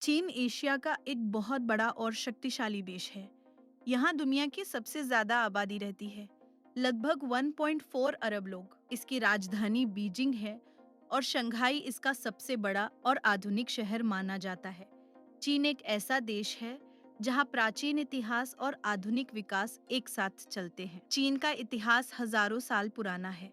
चीन एशिया का एक बहुत बड़ा और शक्तिशाली देश है। यहाँ दुनिया की सबसे ज्यादा आबादी रहती है, लगभग 1.4 अरब लोग। इसकी राजधानी बीजिंग है और शंघाई इसका सबसे बड़ा और आधुनिक शहर माना जाता है। चीन एक ऐसा देश है जहाँ प्राचीन इतिहास और आधुनिक विकास एक साथ चलते हैं। चीन का इतिहास हजारों साल पुराना है।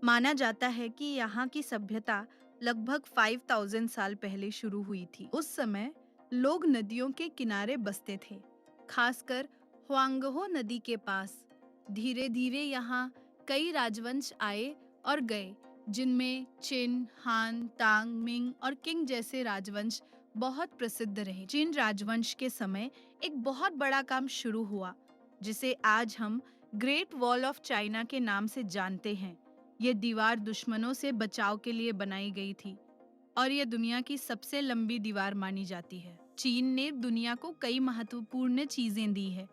माना जाता है कि यहाँ की सभ्यता लगभग 5000 साल पहले शुरू हुई थी। उस समय लोग नदियों के किनारे बसते थे, खासकर हुआंगहो नदी के पास। धीरे धीरे यहाँ कई राजवंश आए और गए, जिनमें चिन, हान, तांग, मिंग और किंग जैसे राजवंश बहुत प्रसिद्ध रहे। चिन राजवंश के समय एक बहुत बड़ा काम शुरू हुआ, जिसे आज हम ग्रेट वॉल ऑफ चाइना के नाम से जानते हैं। ये दीवार दुश्मनों से बचाव के लिए बनाई गई थी और ये दुनिया की सबसे लंबी दीवार मानी जाती है। चीन ने दुनिया को कई महत्वपूर्ण चीजें दी है।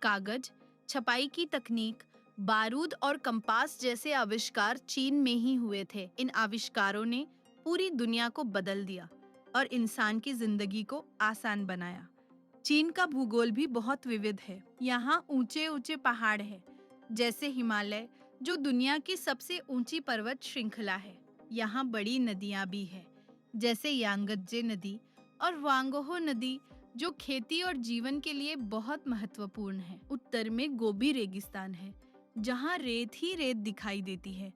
कागज, छपाई की तकनीक, बारूद और कंपास जैसे आविष्कार चीन में ही हुए थे। इन आविष्कारों ने पूरी दुनिया को बदल दिया और इंसान की जिंदगी को आसान बनाया। चीन का भूगोल भी बहुत विविध है। यहाँ ऊंचे ऊंचे पहाड़ है, जैसे हिमालय, जो दुनिया की सबसे ऊंची पर्वत श्रृंखला है। यहाँ बड़ी नदियाँ भी है, जैसे यांगत्जे नदी और वांगहो नदी, जो खेती और जीवन के लिए बहुत महत्वपूर्ण है। उत्तर में गोबी रेगिस्तान है, जहाँ रेत ही रेत दिखाई देती है।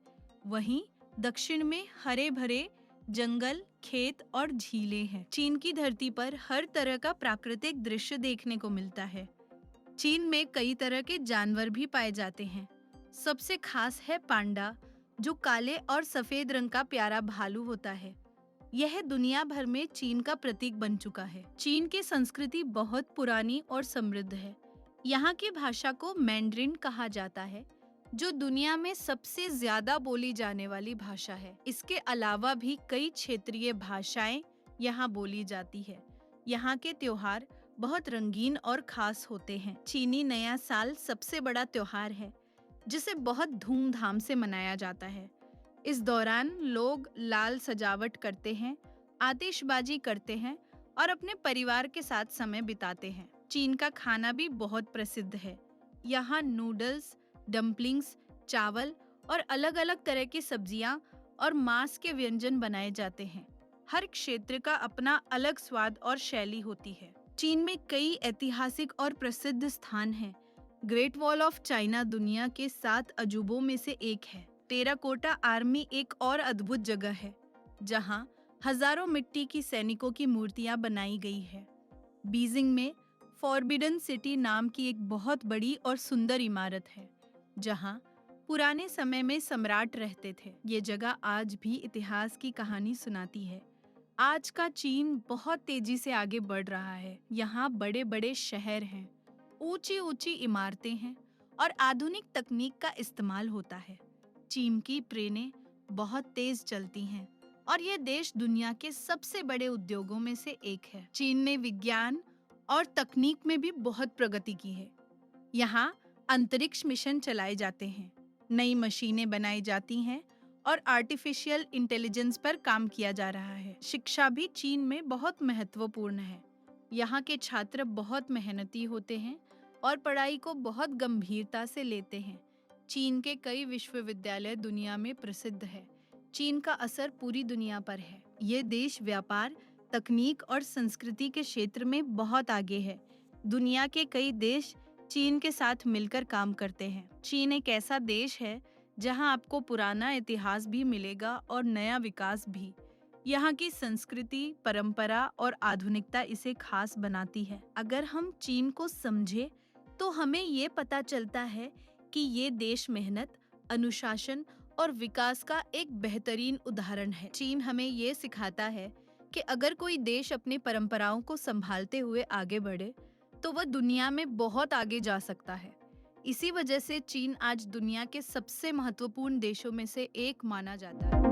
वहीं दक्षिण में हरे भरे जंगल, खेत और झीलें हैं। चीन की धरती पर हर तरह का प्राकृतिक दृश्य देखने को मिलता है। चीन में कई तरह के जानवर भी पाए जाते हैं। सबसे खास है पांडा, जो काले और सफेद रंग का प्यारा भालू होता है। यह दुनिया भर में चीन का प्रतीक बन चुका है। चीन की संस्कृति बहुत पुरानी और समृद्ध है। यहाँ की भाषा को मैंड्रिन कहा जाता है, जो दुनिया में सबसे ज्यादा बोली जाने वाली भाषा है। इसके अलावा भी कई क्षेत्रीय भाषाएं यहाँ बोली जाती है। यहाँ के त्योहार बहुत रंगीन और खास होते हैं। चीनी नया साल सबसे बड़ा त्योहार है, जिसे बहुत धूमधाम से मनाया जाता है। इस दौरान लोग लाल सजावट करते हैं, आतिशबाजी करते हैं और अपने परिवार के साथ समय बिताते हैं। चीन का खाना भी बहुत प्रसिद्ध है। यहाँ नूडल्स, डम्पलिंग्स, चावल और अलग-अलग तरह की सब्जियां और मांस के व्यंजन बनाए जाते हैं। हर क्षेत्र का अपना अलग स्वाद और शैली होती है। चीन में कई ऐतिहासिक और प्रसिद्ध स्थान हैं। ग्रेट वॉल ऑफ चाइना दुनिया के 7 अजूबों में से एक है। टेराकोटा आर्मी एक और अद्भुत जगह है, जहां हजारों मिट्टी की सैनिकों की मूर्तियां बनाई गई है। बीजिंग में फॉरबिडन सिटी नाम की एक बहुत बड़ी और सुंदर इमारत है, जहां पुराने समय में सम्राट रहते थे। ये जगह आज भी इतिहास की कहानी सुनाती है। आज का चीन बहुत तेजी से आगे बढ़ रहा है। यहाँ बड़े बड़े शहर हैं, ऊंची ऊंची इमारतें हैं और आधुनिक तकनीक का इस्तेमाल होता है। चीन की ट्रेनें बहुत तेज चलती हैं और यह देश दुनिया के सबसे बड़े उद्योगों में से एक है। चीन ने विज्ञान और तकनीक में भी बहुत प्रगति की है। यहाँ अंतरिक्ष मिशन चलाए जाते हैं, नई मशीनें बनाई जाती हैं और आर्टिफिशियल इंटेलिजेंस पर काम किया जा रहा है। शिक्षा भी चीन में बहुत महत्वपूर्ण है। यहाँ के छात्र बहुत मेहनती होते हैं और पढ़ाई को बहुत गंभीरता से लेते हैं। चीन के कई विश्वविद्यालय दुनिया में प्रसिद्ध है। चीन का असर पूरी दुनिया पर है। ये देश व्यापार, तकनीक और संस्कृति के क्षेत्र में बहुत आगे है। दुनिया के कई देश चीन के साथ मिलकर काम करते हैं। चीन एक ऐसा देश है जहां आपको पुराना इतिहास भी मिलेगा और नया विकास भी। यहाँ की संस्कृति, परंपरा और आधुनिकता इसे खास बनाती है। अगर हम चीन को समझे तो हमें ये पता चलता है कि ये देश मेहनत, अनुशासन और विकास का एक बेहतरीन उदाहरण है। चीन हमें ये सिखाता है कि अगर कोई देश अपनी परंपराओं को संभालते हुए आगे बढ़े, तो वह दुनिया में बहुत आगे जा सकता है। इसी वजह से चीन आज दुनिया के सबसे महत्वपूर्ण देशों में से एक माना जाता है।